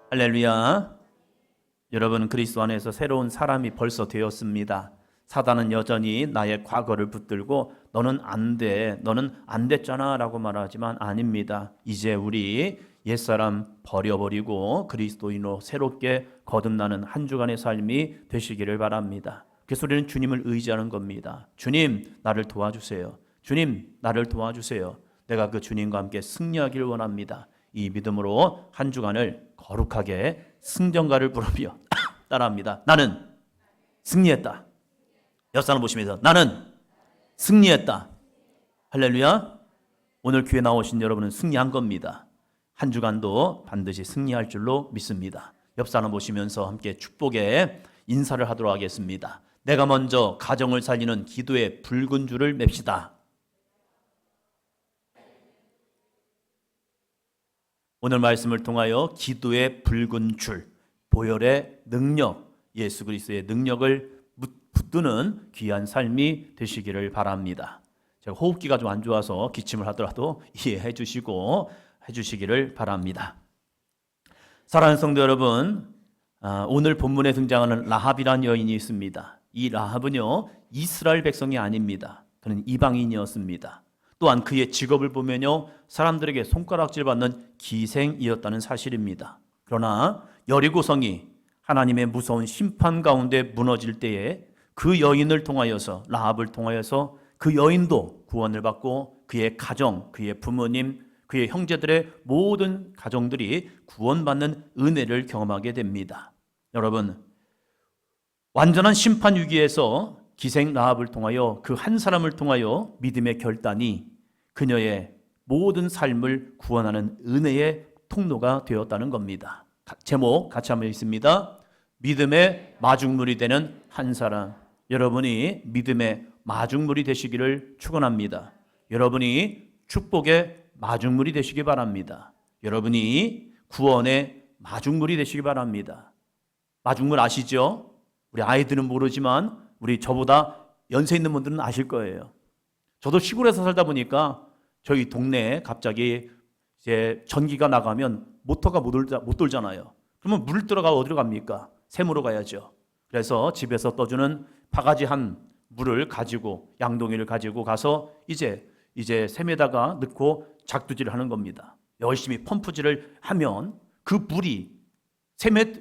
할렐루야. 여러분, 그리스도 안에서 새로운 사람이 벌써 되었습니다. 사단은 여전히 나의 과거를 붙들고 너는 안 돼, 너는 안 됐잖아 라고 말하지만 아닙니다. 이제 우리 옛사람 버려버리고 그리스도인으로 새롭게 거듭나는 한 주간의 삶이 되시기를 바랍니다. 그래서 우리는 주님을 의지하는 겁니다. 주님, 나를 도와주세요. 주님, 나를 도와주세요. 내가 그 주님과 함께 승리하기를 원합니다. 이 믿음으로 한 주간을 거룩하게 승전가를 부르며 따라합니다. 나는 승리했다. 옆 사람 보시면서 나는 승리했다. 할렐루야. 오늘 교회 나오신 여러분은 승리한 겁니다. 한 주간도 반드시 승리할 줄로 믿습니다. 옆 사람 보시면서 함께 축복의 인사를 하도록 하겠습니다. 내가 먼저 가정을 살리는 기도의 붉은 줄을 맵시다. 오늘 말씀을 통하여 기도의 붉은 줄, 보혈의 능력, 예수 그리스도의 능력을 붙드는 귀한 삶이 되시기를 바랍니다. 제가 호흡기가 좀 안 좋아서 기침을 하더라도 이해해 주시고 해주시기를 바랍니다. 사랑하는 성도 여러분, 오늘 본문에 등장하는 라합이라는 여인이 있습니다. 이 라합은요, 이스라엘 백성이 아닙니다. 그는 이방인이었습니다. 또한 그의 직업을 보면요, 사람들에게 손가락질 받는 기생이었다는 사실입니다. 그러나 여리고성이 하나님의 무서운 심판 가운데 무너질 때에 그 여인을 통하여서, 라합을 통하여서 그 여인도 구원을 받고 그의 가정, 그의 부모님, 그의 형제들의 모든 가정들이 구원받는 은혜를 경험하게 됩니다. 여러분, 완전한 심판 위기에서 기생 라합을 통하여 그 한 사람을 통하여 믿음의 결단이 그녀의 모든 삶을 구원하는 은혜의 통로가 되었다는 겁니다. 제목 같이 한번 읽습니다. 믿음의 마중물이 되는 한 사람. 여러분이 믿음의 마중물이 되시기를 축원합니다. 여러분이 축복의 마중물이 되시기 바랍니다. 여러분이 구원의 마중물이 되시기 바랍니다. 마중물 아시죠? 우리 아이들은 모르지만 우리 저보다 연세 있는 분들은 아실 거예요. 저도 시골에서 살다 보니까 저희 동네에 갑자기 이제 전기가 나가면 모터가 못 돌잖아요. 그러면 물 들어가 어디로 갑니까? 샘으로 가야죠. 그래서 집에서 떠주는 바가지 한 물을 가지고 양동이를 가지고 가서 이제 샘에다가 넣고 작두질을 하는 겁니다. 열심히 펌프질을 하면 그 물이 샘에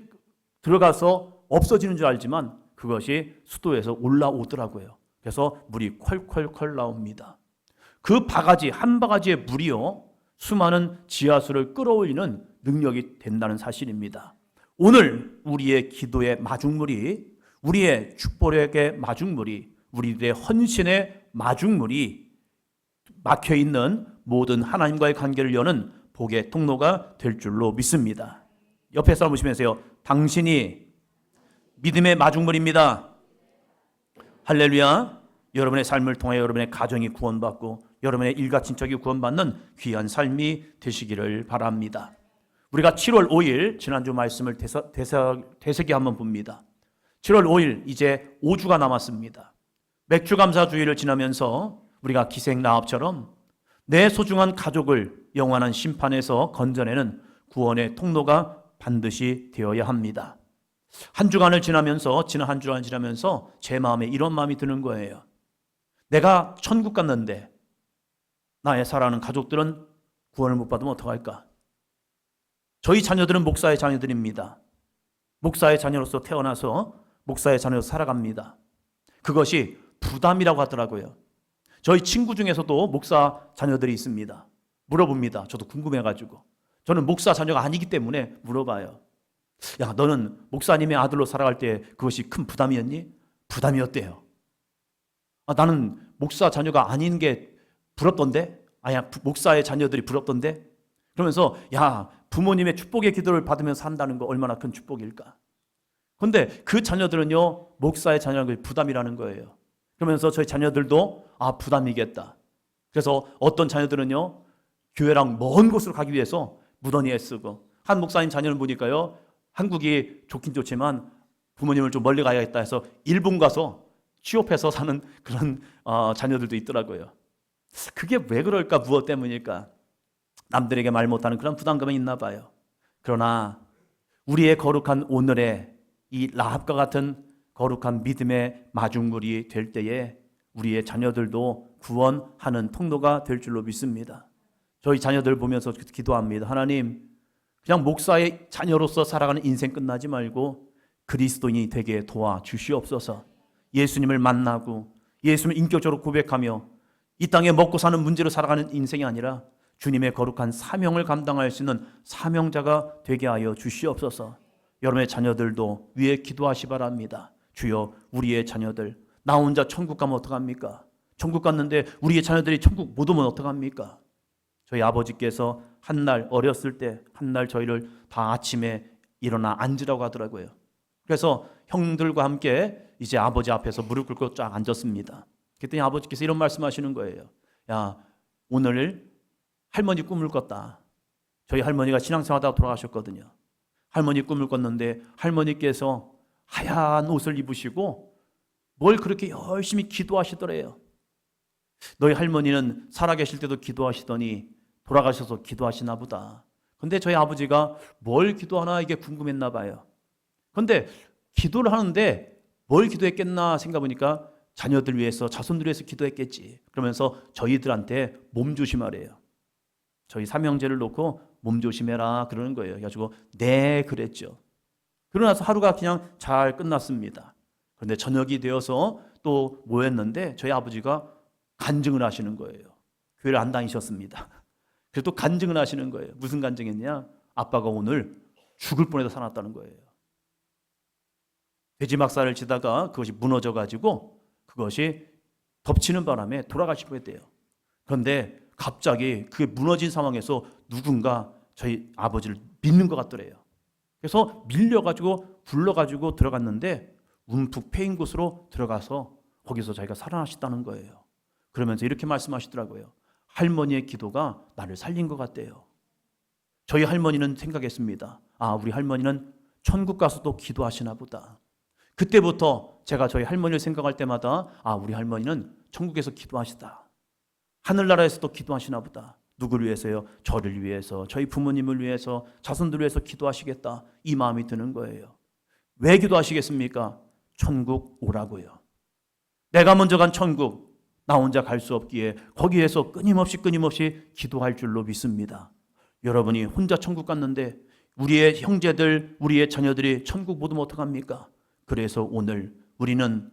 들어가서 없어지는 줄 알지만 그것이 수도에서 올라오더라고요. 그래서 물이 콸콸콸 나옵니다. 그 바가지 한 바가지의 물이요, 수많은 지하수를 끌어올리는 능력이 된다는 사실입니다. 오늘 우리의 기도의 마중물이, 우리의 축복의 마중물이, 우리들의 헌신의 마중물이 막혀있는 모든 하나님과의 관계를 여는 복의 통로가 될 줄로 믿습니다. 옆에 사람 보시면서요, 당신이 믿음의 마중물입니다. 할렐루야. 여러분의 삶을 통해 여러분의 가정이 구원받고 여러분의 일가 친척이 구원받는 귀한 삶이 되시기를 바랍니다. 우리가 7월 5일 지난주 말씀을 되새겨 한번 봅니다. 7월 5일 이제 5주가 남았습니다. 맥주감사주의를 지나면서 우리가 기생라합처럼 내 소중한 가족을 영원한 심판에서 건져내는 구원의 통로가 반드시 되어야 합니다. 한 주간을 지나면서, 지난 한 주간 지나면서 제 마음에 이런 마음이 드는 거예요. 내가 천국 갔는데 나의 사랑하는 가족들은 구원을 못 받으면 어떡할까? 저희 자녀들은 목사의 자녀들입니다. 목사의 자녀로서 태어나서 목사의 자녀로서 살아갑니다. 그것이 부담이라고 하더라고요. 저희 친구 중에서도 목사 자녀들이 있습니다. 물어봅니다. 저도 궁금해가지고. 저는 목사 자녀가 아니기 때문에 물어봐요. 야, 너는 목사님의 아들로 살아갈 때 그것이 큰 부담이었니? 부담이었대요. 나는 목사 자녀가 아닌 게 부럽던데? 아니야, 목사의 자녀들이 부럽던데? 그러면서 야, 부모님의 축복의 기도를 받으면서 산다는 거 얼마나 큰 축복일까? 그런데 그 자녀들은요, 목사의 자녀라는 게 부담이라는 거예요. 그러면서 저희 자녀들도 부담이겠다. 그래서 어떤 자녀들은요, 교회랑 먼 곳으로 가기 위해서 무던히 애쓰고, 한 목사님 자녀를 보니까요, 한국이 좋긴 좋지만 부모님을 좀 멀리 가야겠다 해서 일본 가서 취업해서 사는 그런 자녀들도 있더라고요. 그게 왜 그럴까? 무엇 때문일까? 남들에게 말 못하는 그런 부담감이 있나 봐요. 그러나 우리의 거룩한 오늘의 이 라합과 같은 거룩한 믿음의 마중물이 될 때에 우리의 자녀들도 구원하는 통로가 될 줄로 믿습니다. 저희 자녀들 보면서 기도합니다. 하나님, 그냥 목사의 자녀로서 살아가는 인생 끝나지 말고 그리스도인이 되게 도와주시옵소서. 예수님을 만나고 예수님을 인격적으로 고백하며 이 땅에 먹고 사는 문제로 살아가는 인생이 아니라 주님의 거룩한 사명을 감당할 수 있는 사명자가 되게 하여 주시옵소서. 여러분의 자녀들도 위에 기도하시 바랍니다. 주여, 우리의 자녀들, 나 혼자 천국 가면 어떡합니까? 천국 갔는데 우리의 자녀들이 천국 못 오면 어떡합니까? 저희 아버지께서 한날 어렸을 때 한날 저희를 다 아침에 일어나 앉으라고 하더라고요. 그래서 형들과 함께 이제 아버지 앞에서 무릎 꿇고 쫙 앉았습니다. 그랬더니 아버지께서 이런 말씀하시는 거예요. 야, 오늘 할머니 꿈을 꿨다. 저희 할머니가 신앙생활하다가 돌아가셨거든요. 할머니 꿈을 꿨는데 할머니께서 하얀 옷을 입으시고 뭘 그렇게 열심히 기도하시더래요. 너희 할머니는 살아계실 때도 기도하시더니 돌아가셔서 기도하시나 보다. 근데 저희 아버지가 뭘 기도하나 이게 궁금했나 봐요. 근데 기도를 하는데 뭘 기도했겠나 생각해보니까 자녀들 위해서, 자손들 위해서 기도했겠지. 그러면서 저희들한테 몸 조심하래요. 저희 삼형제를 놓고 몸 조심해라 그러는 거예요. 그래가지고 네 그랬죠. 그러고 나서 하루가 그냥 잘 끝났습니다. 그런데 저녁이 되어서 또 모였는데 저희 아버지가 간증을 하시는 거예요. 교회를 안 다니셨습니다. 그래서 또 간증을 하시는 거예요. 무슨 간증했냐? 아빠가 오늘 죽을 뻔해서 살았다는 거예요. 돼지막살을 치다가 그것이 무너져가지고 그것이 덮치는 바람에 돌아가실 뻔했대요. 그런데 갑자기 그게 무너진 상황에서 누군가 저희 아버지를 믿는 것 같더래요. 그래서 밀려가지고 불러가지고 들어갔는데 움푹 패인 곳으로 들어가서 거기서 자기가 살아나셨다는 거예요. 그러면서 이렇게 말씀하시더라고요. 할머니의 기도가 나를 살린 것 같대요. 저희 할머니는 생각했습니다. 아, 우리 할머니는 천국 가서도 기도하시나 보다. 그때부터 제가 저희 할머니를 생각할 때마다 아, 우리 할머니는 천국에서 기도하시다. 하늘나라에서도 기도하시나 보다. 누구를 위해서요? 저를 위해서, 저희 부모님을 위해서, 자손들을 위해서 기도하시겠다. 이 마음이 드는 거예요. 왜 기도하시겠습니까? 천국 오라고요. 내가 먼저 간 천국, 나 혼자 갈 수 없기에 거기에서 끊임없이 기도할 줄로 믿습니다. 여러분이 혼자 천국 갔는데 우리의 형제들, 우리의 자녀들이 천국 못 오면 어떡합니까? 그래서 오늘 우리는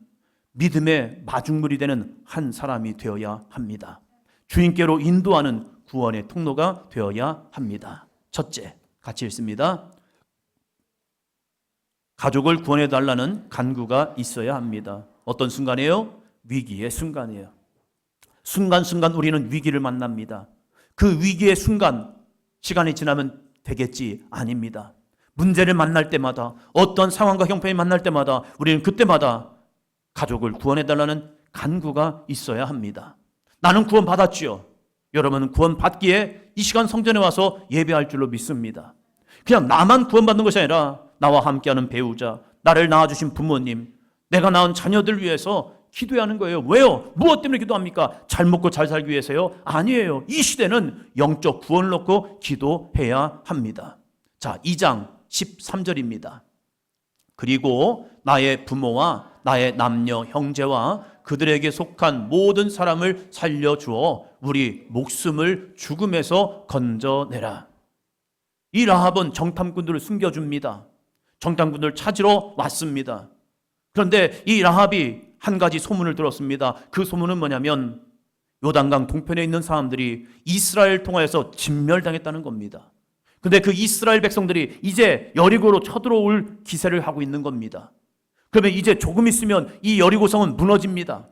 믿음의 마중물이 되는 한 사람이 되어야 합니다. 주님께로 인도하는 구원의 통로가 되어야 합니다. 첫째, 같이 읽습니다. 가족을 구원해 달라는 간구가 있어야 합니다. 어떤 순간이에요? 위기의 순간이에요. 순간순간 우리는 위기를 만납니다. 그 위기의 순간, 시간이 지나면 되겠지? 아닙니다. 문제를 만날 때마다, 어떤 상황과 형편이 만날 때마다 우리는 그때마다 가족을 구원해 달라는 간구가 있어야 합니다. 나는 구원 받았지요. 여러분은 구원 받기에 이 시간 성전에 와서 예배할 줄로 믿습니다. 그냥 나만 구원받는 것이 아니라 나와 함께하는 배우자, 나를 낳아주신 부모님, 내가 낳은 자녀들 위해서 기도해야 하는 거예요. 왜요? 무엇 때문에 기도합니까? 잘 먹고 잘 살기 위해서요? 아니에요. 이 시대는 영적 구원을 놓고 기도해야 합니다. 자, 2장 13절입니다. 그리고 나의 부모와 나의 남녀 형제와 그들에게 속한 모든 사람을 살려주어 우리 목숨을 죽음에서 건져내라. 이 라합은 정탐꾼들을 숨겨줍니다. 정탐꾼들을 찾으러 왔습니다. 그런데 이 라합이 한 가지 소문을 들었습니다. 그 소문은 뭐냐면 요단강 동편에 있는 사람들이 이스라엘 통하여서 진멸당했다는 겁니다. 근데 그 이스라엘 백성들이 이제 여리고로 쳐들어올 기세를 하고 있는 겁니다. 그러면 이제 조금 있으면 이 여리고성은 무너집니다.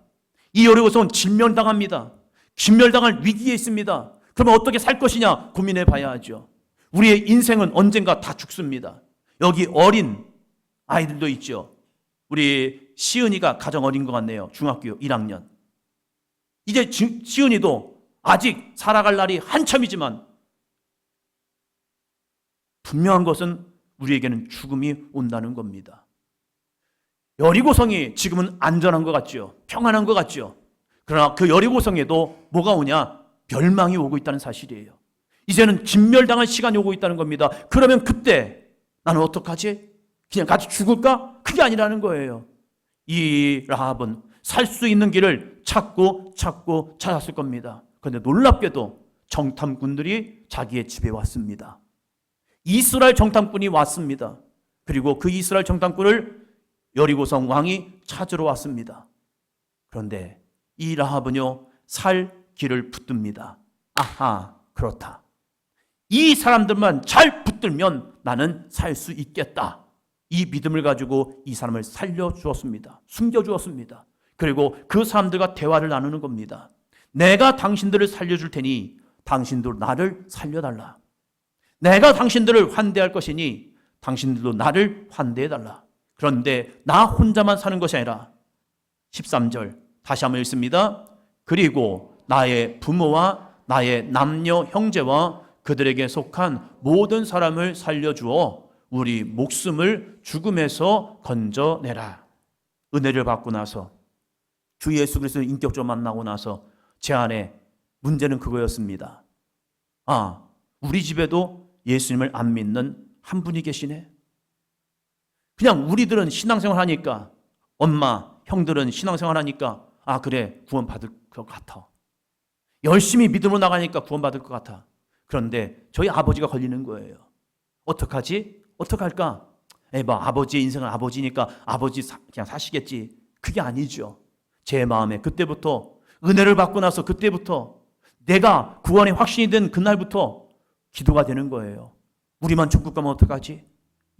이 여리고성은 진멸당합니다. 진멸당할 위기에 있습니다. 그러면 어떻게 살 것이냐 고민해 봐야 하죠. 우리의 인생은 언젠가 다 죽습니다. 여기 어린 아이들도 있죠. 우리 시은이가 가장 어린 것 같네요. 중학교 1학년. 이제 시은이도 아직 살아갈 날이 한참이지만 분명한 것은 우리에게는 죽음이 온다는 겁니다. 여리고성이 지금은 안전한 것 같죠. 평안한 것 같죠. 그러나 그 여리고성에도 뭐가 오냐? 멸망이 오고 있다는 사실이에요. 이제는 진멸당할 시간이 오고 있다는 겁니다. 그러면 그때 나는 어떡하지? 그냥 같이 죽을까? 그게 아니라는 거예요. 이 라합은 살 수 있는 길을 찾고 찾았을 겁니다. 그런데 놀랍게도 정탐꾼들이 자기의 집에 왔습니다. 이스라엘 정탐꾼이 왔습니다. 그리고 그 이스라엘 정탐꾼을 여리고성 왕이 찾으러 왔습니다. 그런데 이 라합은요, 살 길을 붙듭니다. 아하, 그렇다. 이 사람들만 잘 붙들면 나는 살 수 있겠다. 이 믿음을 가지고 이 사람을 살려주었습니다. 숨겨주었습니다. 그리고 그 사람들과 대화를 나누는 겁니다. 내가 당신들을 살려줄 테니 당신도 나를 살려달라. 내가 당신들을 환대할 것이니 당신들도 나를 환대해달라. 그런데 나 혼자만 사는 것이 아니라 13절 다시 한번 읽습니다. 그리고 나의 부모와 나의 남녀 형제와 그들에게 속한 모든 사람을 살려주어 우리 목숨을 죽음에서 건져내라. 은혜를 받고 나서 주 예수 그리스도를 인격적으로 만나고 나서 제 안에 문제는 그거였습니다. 아, 우리 집에도 예수님을 안 믿는 한 분이 계시네. 그냥 우리들은 신앙생활 하니까, 엄마, 형들은 신앙생활 하니까 아 그래, 구원받을 것 같아. 열심히 믿음으로 나가니까 구원받을 것 같아. 그런데 저희 아버지가 걸리는 거예요. 어떡하지? 어떡할까? 아버지의 인생은 아버지니까 아버지 그냥 사시겠지. 그게 아니죠. 제 마음에 그때부터, 은혜를 받고 나서 그때부터, 내가 구원의 확신이 된 그날부터 기도가 되는 거예요. 우리만 천국 가면 어떡하지?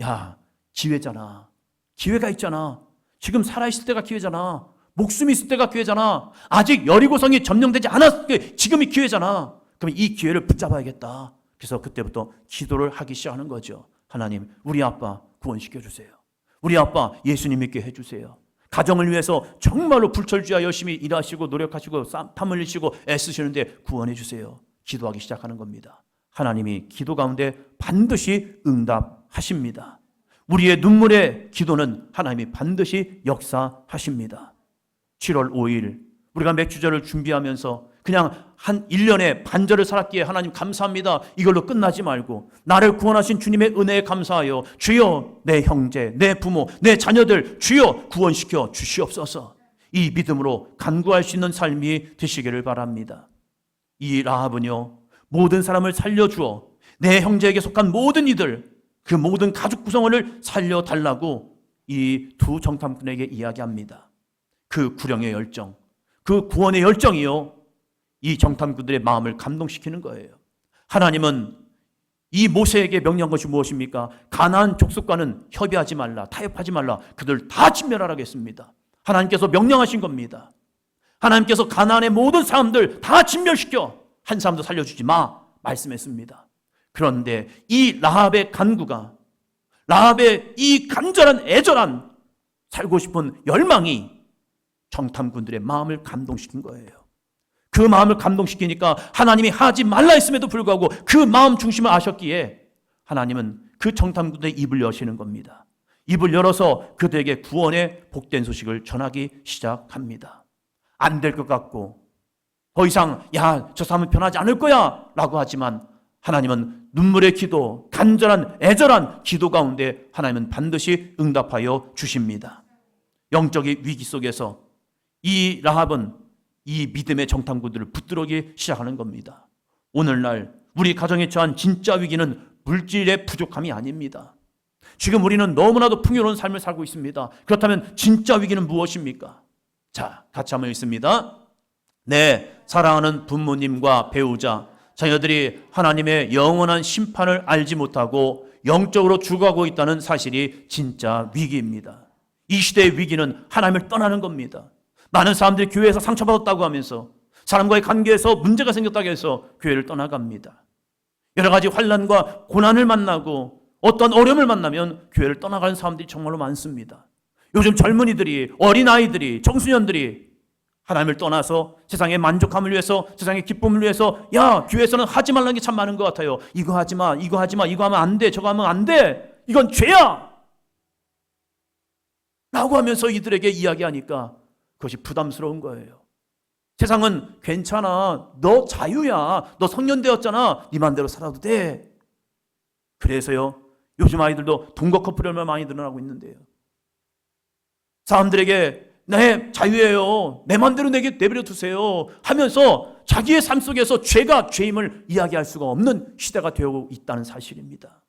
야, 기회잖아. 기회가 있잖아. 지금 살아있을 때가 기회잖아. 목숨이 있을 때가 기회잖아. 아직 여리고성이 점령되지 않았을 때 지금이 기회잖아. 그럼 이 기회를 붙잡아야겠다. 그래서 그때부터 기도를 하기 시작하는 거죠. 하나님, 우리 아빠 구원시켜주세요. 우리 아빠 예수님 믿게 해주세요. 가정을 위해서 정말로 불철주야 열심히 일하시고 노력하시고 땀 흘리시고 애쓰시는데 구원해 주세요. 기도하기 시작하는 겁니다. 하나님이 기도 가운데 반드시 응답하십니다. 우리의 눈물의 기도는 하나님이 반드시 역사하십니다. 7월 5일 우리가 맥주절을 준비하면서 그냥 한 1년의 반절을 살았기에 하나님 감사합니다. 이걸로 끝나지 말고 나를 구원하신 주님의 은혜에 감사하여 주여 내 형제, 내 부모, 내 자녀들 주여 구원시켜 주시옵소서. 이 믿음으로 간구할 수 있는 삶이 되시기를 바랍니다. 이 라합은요, 모든 사람을 살려주어 내 형제에게 속한 모든 이들, 그 모든 가족 구성원을 살려달라고 이 두 정탐꾼에게 이야기합니다. 그 구령의 열정, 그 구원의 열정이요, 이 정탐꾼들의 마음을 감동시키는 거예요. 하나님은 이 모세에게 명령한 것이 무엇입니까? 가나안 족속과는 협의하지 말라, 타협하지 말라, 그들 다 진멸하라고 했습니다. 하나님께서 명령하신 겁니다. 하나님께서 가나안의 모든 사람들 다 진멸시켜, 한 사람도 살려주지 마 말씀했습니다. 그런데 이 라합의 간구가, 라합의 이 간절한 애절한 살고 싶은 열망이 정탐꾼들의 마음을 감동시킨 거예요. 그 마음을 감동시키니까 하나님이 하지 말라 했음에도 불구하고 그 마음 중심을 아셨기에 하나님은 그 정탐꾼들의 입을 여시는 겁니다. 입을 열어서 그들에게 구원의 복된 소식을 전하기 시작합니다. 안 될 것 같고 더 이상 저 사람은 변하지 않을 거야 라고 하지만 하나님은 눈물의 기도, 간절한 애절한 기도 가운데 하나님은 반드시 응답하여 주십니다. 영적인 위기 속에서 이 라합은 이 믿음의 정탐꾼들을 붙들기 시작하는 겁니다. 오늘날 우리 가정에 처한 진짜 위기는 물질의 부족함이 아닙니다. 지금 우리는 너무나도 풍요로운 삶을 살고 있습니다. 그렇다면 진짜 위기는 무엇입니까? 자, 같이 한번 읽습니다. 네, 사랑하는 부모님과 배우자, 자녀들이 하나님의 영원한 심판을 알지 못하고 영적으로 죽어가고 있다는 사실이 진짜 위기입니다. 이 시대의 위기는 하나님을 떠나는 겁니다. 많은 사람들이 교회에서 상처받았다고 하면서, 사람과의 관계에서 문제가 생겼다고 해서 교회를 떠나갑니다. 여러 가지 환난과 고난을 만나고 어떤 어려움을 만나면 교회를 떠나가는 사람들이 정말로 많습니다. 요즘 젊은이들이, 어린아이들이, 청소년들이 하나님을 떠나서 세상의 만족함을 위해서, 세상의 기쁨을 위해서 교회에서는 하지 말라는 게 참 많은 것 같아요. 이거 하지 마, 이거 하지 마, 이거 하면 안 돼, 저거 하면 안 돼, 이건 죄야 라고 하면서 이들에게 이야기하니까 그것이 부담스러운 거예요. 세상은 괜찮아, 너 자유야, 너 성년 되었잖아, 네 맘대로 살아도 돼. 그래서요, 요즘 아이들도 동거 커플이 얼마나 많이 늘어나고 있는데요. 사람들에게 내 자유예요, 내 마음대로 내게 내버려 두세요 하면서 자기의 삶 속에서 죄가 죄임을 이야기할 수가 없는 시대가 되어 있다는 사실입니다.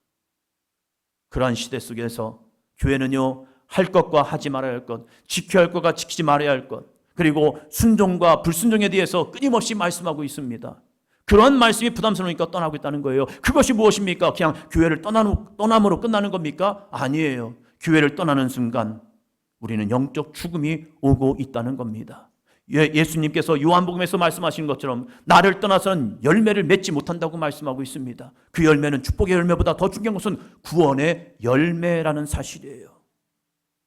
그러한 시대 속에서 교회는요, 할 것과 하지 말아야 할 것, 지켜야 할 것과 지키지 말아야 할 것, 그리고 순종과 불순종에 대해서 끊임없이 말씀하고 있습니다. 그런 말씀이 부담스러우니까 떠나고 있다는 거예요. 그것이 무엇입니까? 그냥 교회를 떠남으로 끝나는 겁니까? 아니에요. 교회를 떠나는 순간 우리는 영적 죽음이 오고 있다는 겁니다. 예수님께서 요한복음에서 말씀하신 것처럼 나를 떠나서는 열매를 맺지 못한다고 말씀하고 있습니다. 그 열매는 축복의 열매보다 더 중요한 것은 구원의 열매라는 사실이에요.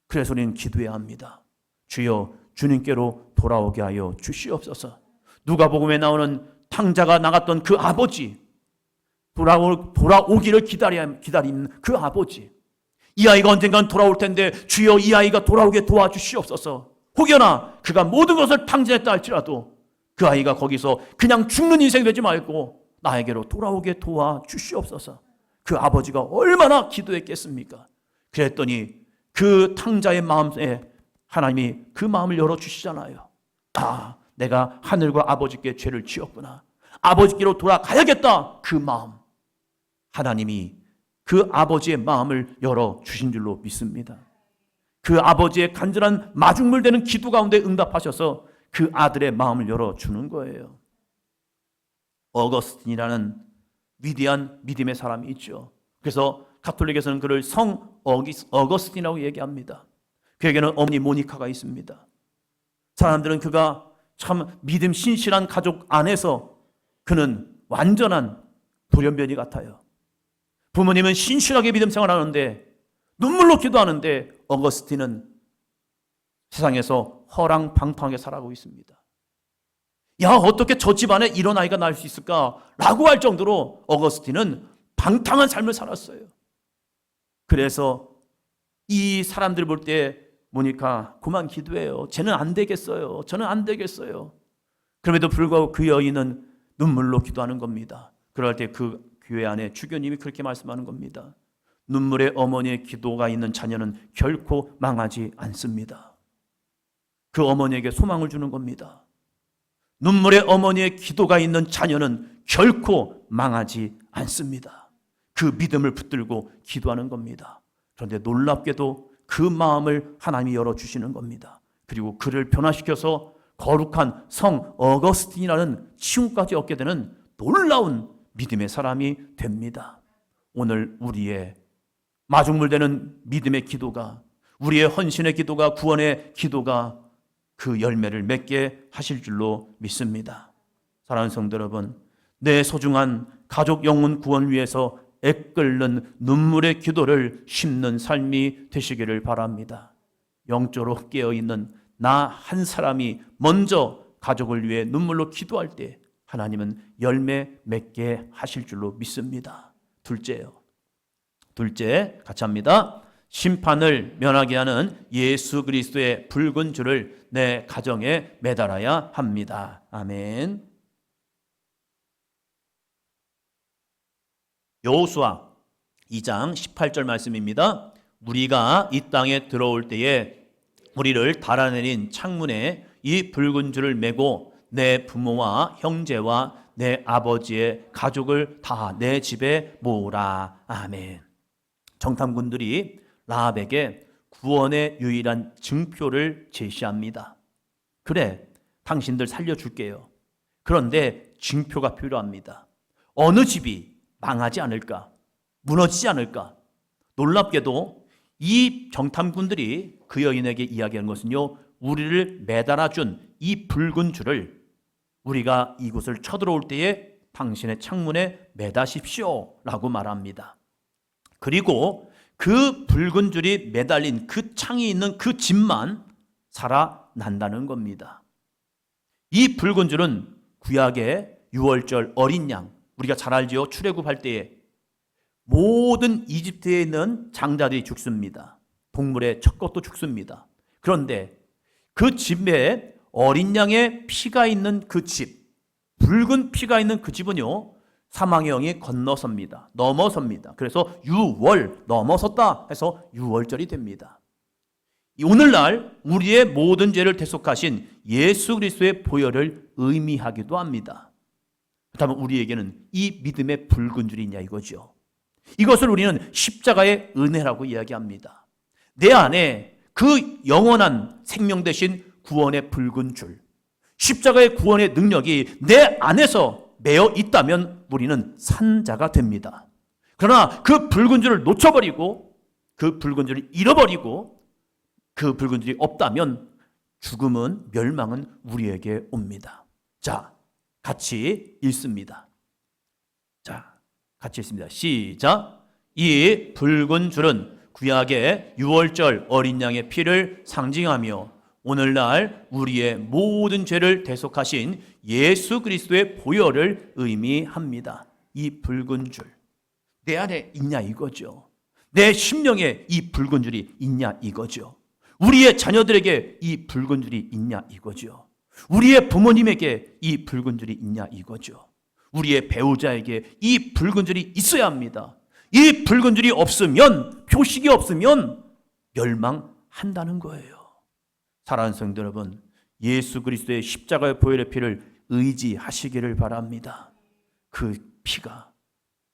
그래서 우리는 기도해야 합니다. 주여, 주님께로 돌아오게 하여 주시옵소서. 누가복음에 나오는 탕자가 나갔던 그 아버지, 돌아오기를 기다리는 그 아버지, 이 아이가 언젠간 돌아올 텐데 주여 이 아이가 돌아오게 도와주시옵소서. 혹여나 그가 모든 것을 탕진했다 할지라도 그 아이가 거기서 그냥 죽는 인생이 되지 말고 나에게로 돌아오게 도와주시옵소서. 그 아버지가 얼마나 기도했겠습니까? 그랬더니 그 탕자의 마음에 하나님이 그 마음을 열어주시잖아요. 아, 내가 하늘과 아버지께 죄를 지었구나, 아버지께로 돌아가야겠다. 그 마음, 하나님이 그 아버지의 마음을 열어주신 줄로 믿습니다. 그 아버지의 간절한 마중물되는 기도 가운데 응답하셔서 그 아들의 마음을 열어주는 거예요. 어거스틴이라는 위대한 믿음의 사람이 있죠. 그래서 가톨릭에서는 그를 성 어거스틴이라고 얘기합니다. 그에게는 어머니 모니카가 있습니다. 사람들은 그가 참 믿음 신실한 가족 안에서 그는 완전한 돌연변이 같아요. 부모님은 신실하게 믿음 생활하는데 눈물로 기도하는데 어거스틴은 세상에서 허랑방탕하게 살아가고 있습니다. 야, 어떻게 저 집안에 이런 아이가 날 수 있을까? 라고 할 정도로 어거스틴은 방탕한 삶을 살았어요. 그래서 이 사람들 볼 때 모니카 그만 기도해요, 쟤는 안 되겠어요, 저는 안 되겠어요. 그럼에도 불구하고 그 여인은 눈물로 기도하는 겁니다. 그럴 때 그 교회 안에 주교님이 그렇게 말씀하는 겁니다. 눈물의 어머니의 기도가 있는 자녀는 결코 망하지 않습니다. 그 어머니에게 소망을 주는 겁니다. 눈물의 어머니의 기도가 있는 자녀는 결코 망하지 않습니다. 그 믿음을 붙들고 기도하는 겁니다. 그런데 놀랍게도 그 마음을 하나님이 열어주시는 겁니다. 그리고 그를 변화시켜서 거룩한 성 어거스틴이라는 칭호까지 얻게 되는 놀라운 믿음의 사람이 됩니다. 오늘 우리의 마중물되는 믿음의 기도가, 우리의 헌신의 기도가, 구원의 기도가 그 열매를 맺게 하실 줄로 믿습니다. 사랑하는 성도 여러분, 내 소중한 가족 영혼 구원 위해서 애끓는 눈물의 기도를 심는 삶이 되시기를 바랍니다. 영적으로 깨어있는 나 한 사람이 먼저 가족을 위해 눈물로 기도할 때 하나님은 열매 맺게 하실 줄로 믿습니다. 둘째, 같이 합니다. 심판을 면하게 하는 예수 그리스도의 붉은 줄을 내 가정에 매달아야 합니다. 아멘. 여호수아 2장 18절 말씀입니다. 우리가 이 땅에 들어올 때에 우리를 달아내린 창문에 이 붉은 줄을 메고 내 부모와 형제와 내 아버지의 가족을 다 내 집에 모으라. 아멘. 정탐꾼들이 라합에게 구원의 유일한 증표를 제시합니다. 그래, 당신들 살려줄게요. 그런데 증표가 필요합니다. 어느 집이 망하지 않을까? 무너지지 않을까? 놀랍게도 이 정탐꾼들이 그 여인에게 이야기한 것은요, 우리를 매달아준 이 붉은 줄을 우리가 이곳을 쳐들어올 때에 당신의 창문에 매다십시오 라고 말합니다. 그리고 그 붉은 줄이 매달린 그 창이 있는 그 집만 살아난다는 겁니다. 이 붉은 줄은 구약의 유월절 어린 양, 우리가 잘 알지요. 출애굽할 때에 모든 이집트에 있는 장자들이 죽습니다. 동물의 첫 것도 죽습니다. 그런데 그 집에 어린 양의 피가 있는 그 집, 붉은 피가 있는 그 집은요, 사망의 영이 건너섭니다. 넘어섭니다. 그래서 유월, 넘어섰다 해서 유월절이 됩니다. 오늘날 우리의 모든 죄를 대속하신 예수 그리스도의 보혈을 의미하기도 합니다. 그렇다면 우리에게는 이 믿음의 붉은 줄이 있냐 이거죠. 이것을 우리는 십자가의 은혜라고 이야기합니다. 내 안에 그 영원한 생명 대신 구원의 붉은 줄, 십자가의 구원의 능력이 내 안에서 매어 있다면 우리는 산 자가 됩니다. 그러나 그 붉은 줄을 놓쳐버리고 그 붉은 줄을 잃어버리고 그 붉은 줄이 없다면 죽음은, 멸망은 우리에게 옵니다. 자, 같이 읽습니다. 자, 같이 읽습니다. 시작. 이 붉은 줄은 구약의 유월절 어린 양의 피를 상징하며 오늘날 우리의 모든 죄를 대속하신 예수 그리스도의 보혈을 의미합니다. 이 붉은 줄, 내 안에 있냐 이거죠. 내 심령에 이 붉은 줄이 있냐 이거죠. 우리의 자녀들에게 이 붉은 줄이 있냐 이거죠. 우리의 부모님에게 이 붉은 줄이 있냐 이거죠. 우리의 배우자에게 이 붉은 줄이 있어야 합니다. 이 붉은 줄이 없으면, 표식이 없으면 멸망한다는 거예요. 사랑하는 성도 여러분, 예수 그리스도의 십자가의 보혈의 피를 의지하시기를 바랍니다. 그 피가,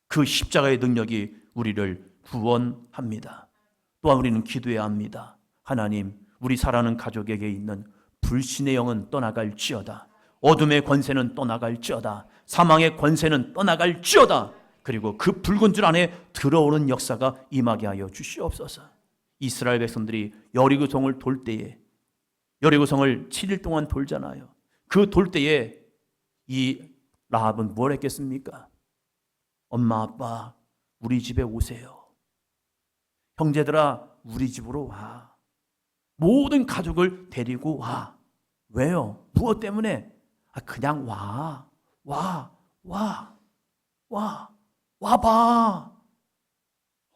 그 십자가의 능력이 우리를 구원합니다. 또한 우리는 기도해야 합니다. 하나님, 우리 사랑하는 가족에게 있는 불신의 영은 떠나갈지어다. 어둠의 권세는 떠나갈지어다. 사망의 권세는 떠나갈지어다. 그리고 그 붉은 줄 안에 들어오는 역사가 임하게 하여 주시옵소서. 이스라엘 백성들이 여리고성을 돌 때에, 여리고성을 7일 동안 돌잖아요. 그 돌 때에 이 라합은 뭘 했겠습니까? 엄마 아빠 우리 집에 오세요. 형제들아 우리 집으로 와. 모든 가족을 데리고 와. 왜요? 무엇 때문에? 그냥 와봐.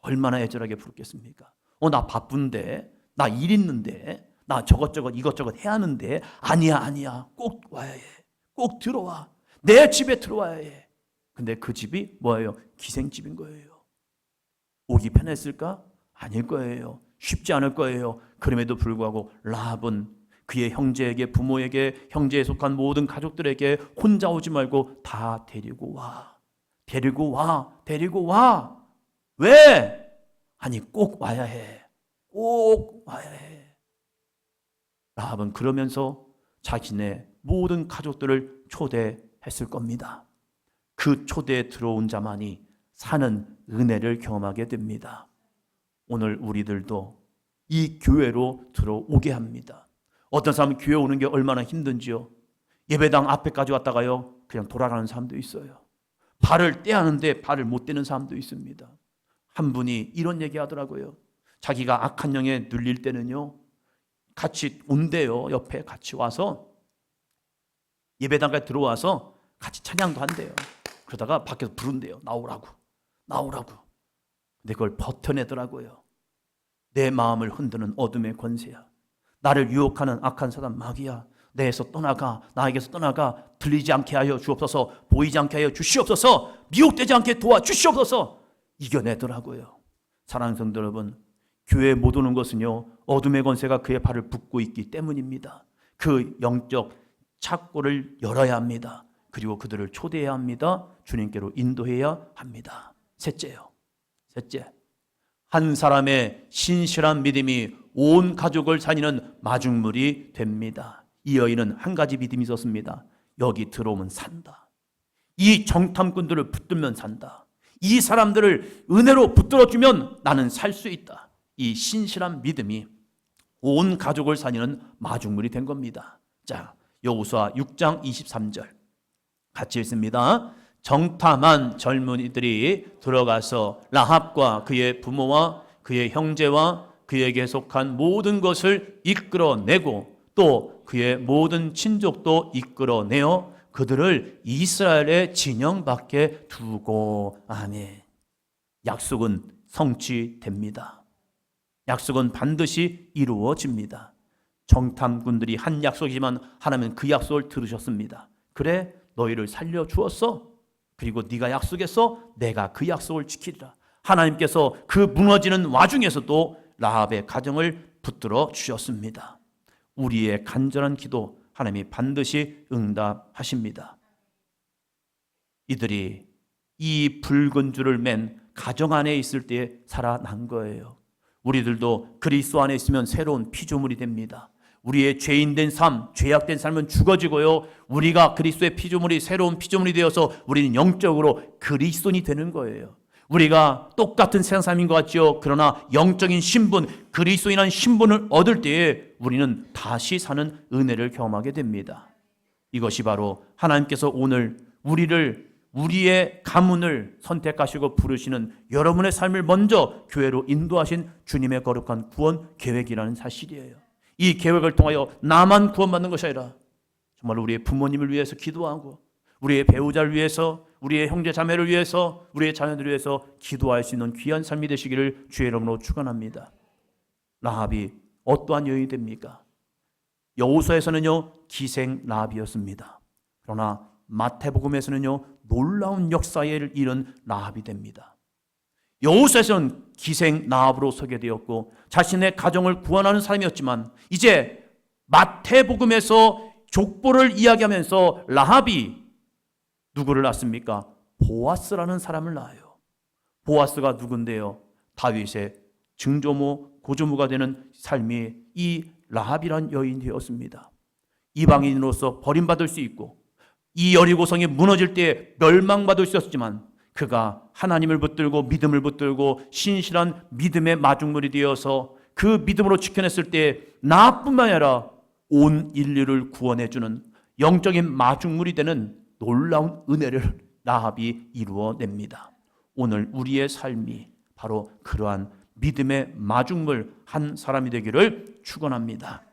얼마나 애절하게 부르겠습니까? 나 바쁜데, 나 일 있는데, 나 이것저것 해야 하는데, 아니야. 꼭 와야 해. 꼭 들어와. 내 집에 들어와야 해. 근데 그 집이 뭐예요? 기생집인 거예요. 오기 편했을까? 아닐 거예요. 쉽지 않을 거예요. 그럼에도 불구하고 라합은 그의 형제에게, 부모에게, 형제에 속한 모든 가족들에게 혼자 오지 말고 다 데리고 와. 왜? 아니 꼭 와야 해. 라합은 그러면서 자신의 모든 가족들을 초대했을 겁니다. 그 초대에 들어온 자만이 사는 은혜를 경험하게 됩니다. 오늘 우리들도 이 교회로 들어오게 합니다. 어떤 사람은 교회 오는 게 얼마나 힘든지요. 예배당 앞에까지 왔다가요 그냥 돌아가는 사람도 있어요. 발을 떼야 하는데 발을 못 떼는 사람도 있습니다. 한 분이 이런 얘기 하더라고요. 자기가 악한 영에 눌릴 때는요 같이 온대요. 옆에 같이 와서 예배당까지 들어와서 같이 찬양도 한대요. 그러다가 밖에서 부른대요. 나오라고. 근데 그걸 버텨내더라고요. 내 마음을 흔드는 어둠의 권세야. 나를 유혹하는 악한 사단 마귀야. 내에서 떠나가, 나에게서 떠나가. 들리지 않게 하여 주옵소서. 보이지 않게 하여 주시옵소서. 미혹되지 않게 도와주시옵소서. 이겨내더라고요. 사랑하는 성도 여러분, 교회에 못 오는 것은요 어둠의 권세가 그의 발을 붙고 있기 때문입니다. 그 영적 창고를 열어야 합니다. 그리고 그들을 초대해야 합니다. 주님께로 인도해야 합니다. 셋째, 한 사람의 신실한 믿음이 온 가족을 살리는 마중물이 됩니다. 이 여인은 한 가지 믿음이 있었습니다. 여기 들어오면 산다. 이 정탐꾼들을 붙들면 산다. 이 사람들을 은혜로 붙들어주면 나는 살 수 있다. 이 신실한 믿음이 온 가족을 살리는 마중물이 된 겁니다. 자, 여호수아 6장 23절 같이 읽습니다. 정탐한 젊은이들이 들어가서 라합과 그의 부모와 그의 형제와 그에게 속한 모든 것을 이끌어내고 또 그의 모든 친족도 이끌어내어 그들을 이스라엘의 진영 밖에 두고. 아멘. 약속은 성취됩니다. 약속은 반드시 이루어집니다. 정탐꾼들이 한 약속이지만 하나님은 그 약속을 들으셨습니다. 그래, 너희를 살려주었어. 그리고 네가 약속했어, 내가 그 약속을 지키리라. 하나님께서 그 무너지는 와중에서도 라합의 가정을 붙들어 주셨습니다. 우리의 간절한 기도 하나님이 반드시 응답하십니다. 이들이 이 붉은 줄을 맨 가정 안에 있을 때에 살아난 거예요. 우리들도 그리스도 안에 있으면 새로운 피조물이 됩니다. 우리의 죄인된 삶, 죄악된 삶은 죽어지고요, 우리가 그리스도의 피조물이 새로운 피조물이 되어서 우리는 영적으로 그리스도인이 되는 거예요. 우리가 똑같은 세상 사람인 것 같죠. 그러나 영적인 신분, 그리스도인한 신분을 얻을 때에 우리는 다시 사는 은혜를 경험하게 됩니다. 이것이 바로 하나님께서 오늘 우리의 가문을 선택하시고 부르시는 여러분의 삶을 먼저 교회로 인도하신 주님의 거룩한 구원 계획이라는 사실이에요. 이 계획을 통하여 나만 구원받는 것이 아니라 정말 우리의 부모님을 위해서 기도하고, 우리의 배우자를 위해서, 우리의 형제 자매를 위해서, 우리의 자녀들을 위해서 기도할 수 있는 귀한 삶이 되시기를 주의 이름으로 축원합니다. 라합이 어떠한 여인이 됩니까? 여호수아에서는요, 기생 라합이었습니다. 그러나 마태복음에서는요, 놀라운 역사를 이룬 라합이 됩니다. 여호수아에서는 기생 라합으로 소개되었고 자신의 가정을 구원하는 사람이었지만, 이제 마태복음에서 족보를 이야기하면서 라합이 누구를 낳습니까? 보아스라는 사람을 낳아요. 보아스가 누군데요? 다윗의 증조모, 고조모가 되는 삶이 이 라합이란 여인이었습니다. 이방인으로서 버림받을 수 있고 이 여리고성이 무너질 때 멸망받을 수 있었지만, 그가 하나님을 붙들고 믿음을 붙들고 신실한 믿음의 마중물이 되어서 그 믿음으로 지켜냈을 때 나뿐만 아니라 온 인류를 구원해주는 영적인 마중물이 되는 놀라운 은혜를 라합이 이루어냅니다. 오늘 우리의 삶이 바로 그러한 믿음의 마중물 한 사람이 되기를 축원합니다.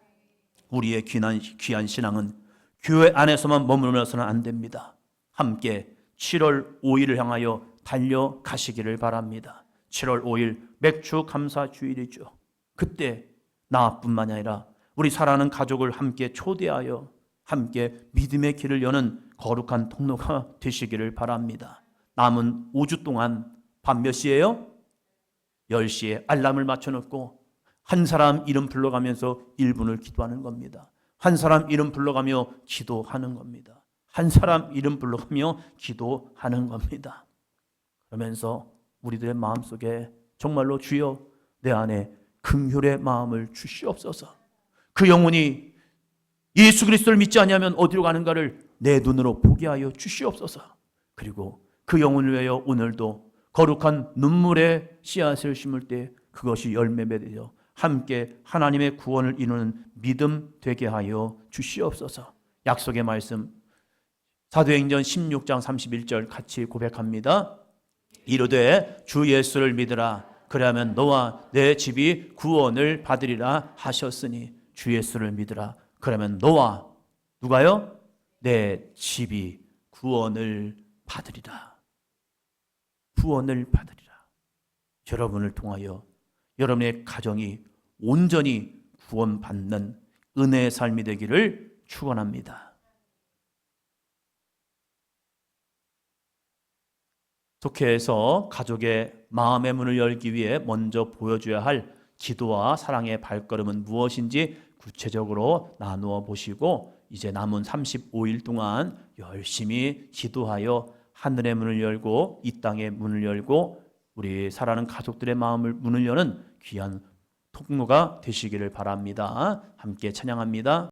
우리의 귀한 신앙은 교회 안에서만 머물면서는 안 됩니다. 함께 7월 5일을 향하여 달려가시기를 바랍니다. 7월 5일 맥주 감사 주일이죠. 그때 나뿐만 아니라 우리 사랑하는 가족을 함께 초대하여 함께 믿음의 길을 여는 거룩한 통로가 되시기를 바랍니다. 남은 5주 동안 밤 몇 시예요? 10시에 알람을 맞춰놓고 한 사람 이름 불러가면서 1분을 기도하는 겁니다. 한 사람 이름 불러가며 기도하는 겁니다. 한 사람 이름 불러가며 기도하는 겁니다. 그러면서 우리들의 마음속에 정말로 주여 내 안에 긍휼의 마음을 주시옵소서. 그 영혼이 예수 그리스도를 믿지 아니하면 어디로 가는가를 내 눈으로 보게 하여 주시옵소서. 그리고 그 영혼을 위하여 오늘도 거룩한 눈물의 씨앗을 심을 때 그것이 열매 맺어 함께 하나님의 구원을 이루는 믿음 되게 하여 주시옵소서. 약속의 말씀 사도행전 16장 31절 같이 고백합니다. 이르되 주 예수를 믿으라. 그러면 너와 내 집이 구원을 받으리라 하셨으니, 주 예수를 믿으라. 그러면 너와 누가요? 내 집이 구원을 받으리라. 구원을 받으리라. 여러분을 통하여 여러분의 가정이 온전히 구원받는 은혜의 삶이 되기를 축원합니다. 속회에서 가족의 마음의 문을 열기 위해 먼저 보여줘야 할 기도와 사랑의 발걸음은 무엇인지 구체적으로 나누어 보시고, 이제 남은 35일 동안 열심히 기도하여 하늘의 문을 열고 이 땅의 문을 열고 우리 사랑하는 가족들의 마음을 문을 여는 귀한 통로가 되시기를 바랍니다. 함께 찬양합니다.